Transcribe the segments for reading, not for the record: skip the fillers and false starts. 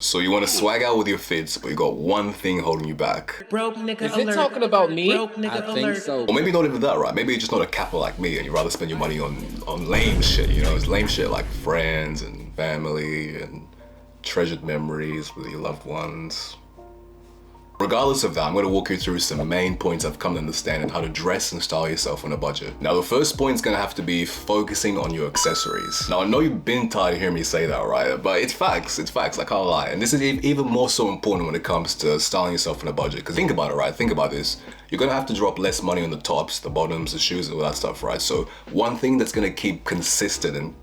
So you want to swag out with your fits, but you got one thing holding you back. Broke nigga Is alert. it talking about me? Broke nigga I think alert. so. Or maybe not even that, right? Maybe you're just not a capper like me and you'd rather spend your money on lame shit, you know? It's lame shit like friends and family and treasured memories with your loved ones. Regardless of that, I'm going to walk you through some main points I've come to understand and how to dress and style yourself on a budget. Now, the first point is going to have to be focusing on your accessories. Now, I know you've been tired of hearing me say that, right? But it's facts, I can't lie. And this is even more so important when it comes to styling yourself on a budget. Because think about it, right? Think about this. You're going to have to drop less money on the tops, the bottoms, the shoes, and all that stuff, right? So one thing that's going to keep persistent,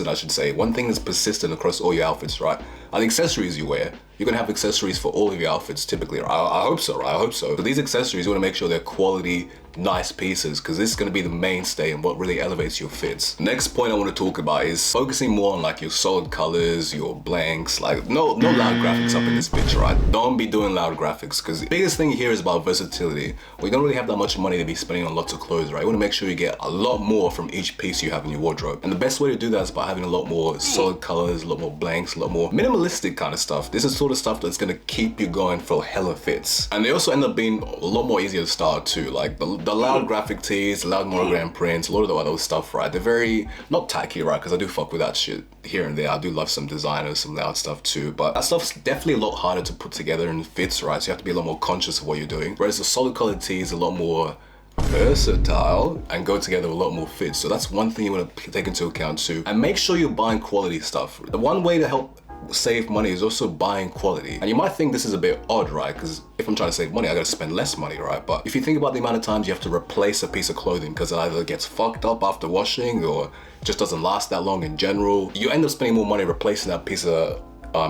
I should say, one thing that's persistent across all your outfits, right, are the accessories you wear. You're gonna have accessories for all of your outfits typically, right? I hope so, right? I hope so. But these accessories, you wanna make sure they're quality, nice pieces, because this is gonna be the mainstay and what really elevates your fits. Next point I wanna talk about is focusing more on like your solid colors, your blanks, like no loud graphics up in this bitch, right? Don't be doing loud graphics, because the biggest thing here is about versatility. We don't really have that much money to be spending on lots of clothes, right? You wanna make sure you get a lot more from each piece you have in your wardrobe. And the best way to do that is by having a lot more solid colors, a lot more blanks, a lot more minimalistic kind of stuff. This is sort of stuff that's gonna keep you going for hella fits. And they also end up being a lot more easier to style too. Like the loud graphic tees, the loud monogram prints, a lot of the other stuff, right? They're very, not tacky, right? Because I do fuck with that shit here and there. I do love some designers, some loud stuff too. But that stuff's definitely a lot harder to put together and fits, right? So you have to be a lot more conscious of what you're doing. Whereas the solid colored tees are a lot more versatile and go together with a lot more fits. So that's one thing you want to take into account too. And make sure you're buying quality stuff. The one way to help save money is also buying quality. And you might think this is a bit odd, right? Because if I'm trying to save money, I gotta spend less money, right? But if you think about the amount of times you have to replace a piece of clothing because it either gets fucked up after washing or just doesn't last that long in general, you end up spending more money replacing that piece of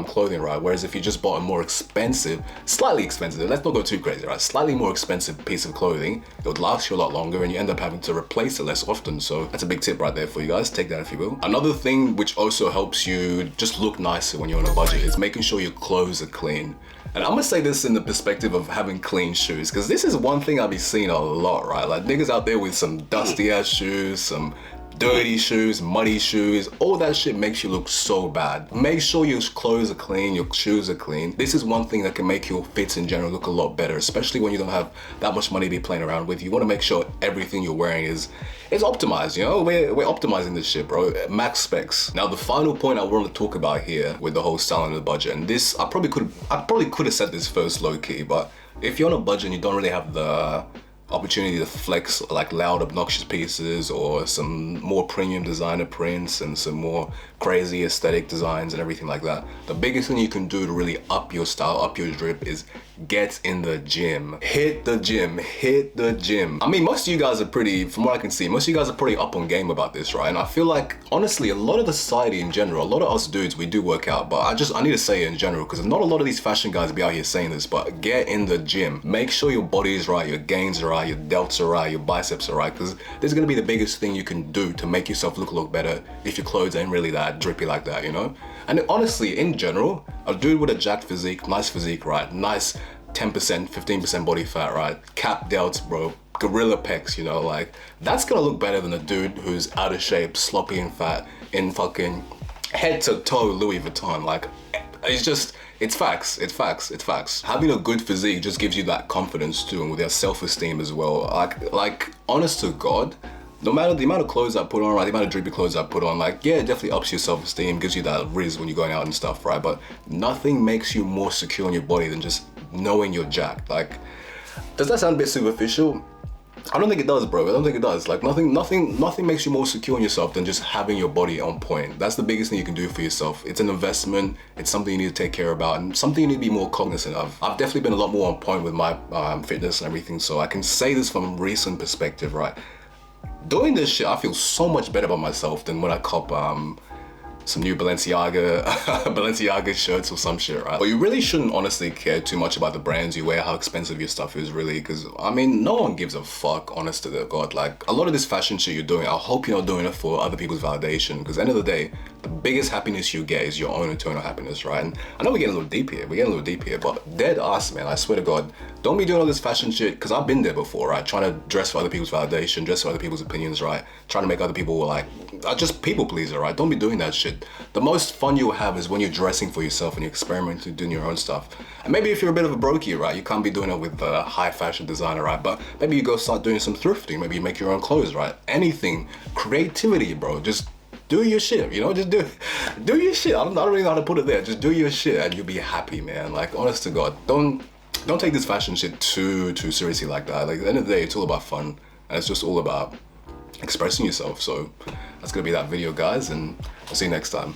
clothing, right? Whereas if you just bought a more expensive, slightly expensive, let's not go too crazy, right? Slightly more expensive piece of clothing, it would last you a lot longer and you end up having to replace it less often. So that's a big tip right there for you guys. Take that if you will. Another thing which also helps you just look nicer when you're on a budget is making sure your clothes are clean. And I'm gonna say this in the perspective of having clean shoes, because this is one thing I've been seeing a lot, right? Like niggas out there with some dusty ass shoes, some dirty shoes, muddy shoes, all that shit makes you look so bad. Make sure your clothes are clean, your shoes are clean. This is one thing that can make your fits in general look a lot better, especially when you don't have that much money to be playing around with. You want to make sure everything you're wearing is optimized, you know? We're optimizing this shit, bro. Max specs. Now, the final point I want to talk about here with the whole styling of the budget, and this, I probably could have said this first low key, but if you're on a budget and you don't really have the opportunity to flex like loud obnoxious pieces or some more premium designer prints and some more crazy aesthetic designs and everything like that, the biggest thing you can do to really up your style, up your drip is get in the gym. Hit the gym. I mean, most of you guys are pretty, from what I can see, most of you guys are pretty up on game about this, right? And I feel like, honestly, a lot of the society in general, a lot of us dudes, we do work out, but I need to say it in general, because not a lot of these fashion guys be out here saying this, but get in the gym. Make sure your body is right, your gains are right, your delts are right, your biceps are right, because this is gonna be the biggest thing you can do to make yourself look a lot better if your clothes ain't really that drippy like that, you know? And honestly, in general, a dude with a jacked physique, nice physique, right? Nice 10%, 15% body fat, right? Cap delts, bro. Gorilla pecs, you know, like that's gonna look better than a dude who's out of shape, sloppy and fat in fucking head to toe Louis Vuitton. Like, it's facts. Having a good physique just gives you that confidence too, and with your self-esteem as well. Like honest to God, no matter the amount of clothes I put on, right, the amount of drippy clothes I put on, like, yeah, it definitely ups your self-esteem, gives you that riz when you're going out and stuff, right? But nothing makes you more secure in your body than just knowing you're jacked. Like, does that sound a bit superficial? I don't think it does, bro. I don't think it does. Like, nothing makes you more secure in yourself than just having your body on point. That's the biggest thing you can do for yourself. It's an investment. It's something you need to take care about and something you need to be more cognizant of. I've definitely been a lot more on point with my fitness and everything, so I can say this from recent perspective, right? Doing this shit, I feel so much better about myself than when I cop some new Balenciaga shirts or some shit, right? But you really shouldn't honestly care too much about the brands you wear, how expensive your stuff is really, because I mean, no one gives a fuck, honest to God. Like, a lot of this fashion shit you're doing, I hope you're not doing it for other people's validation, because at the end of the day, the biggest happiness you get is your own internal happiness, right? And I know we're getting a little deep here, but dead ass, man, I swear to God, don't be doing all this fashion shit, because I've been there before, right? Trying to dress for other people's validation, dress for other people's opinions, right? Trying to make other people like, just people pleaser, right? Don't be doing that shit. The most fun you'll have is when you're dressing for yourself and you're experimenting, doing your own stuff. And maybe if you're a bit of a brokey, right, you can't be doing it with a high fashion designer, right? But maybe you go start doing some thrifting, maybe you make your own clothes, right? Anything, creativity, bro, just do your shit, you know, just do your shit. I don't really know how to put it there. Just do your shit and you'll be happy, man. Like, honest to God, don't take this fashion shit too seriously like that. Like, at the end of the day, it's all about fun and it's just all about expressing yourself. So that's gonna be that video, guys, and I'll see you next time.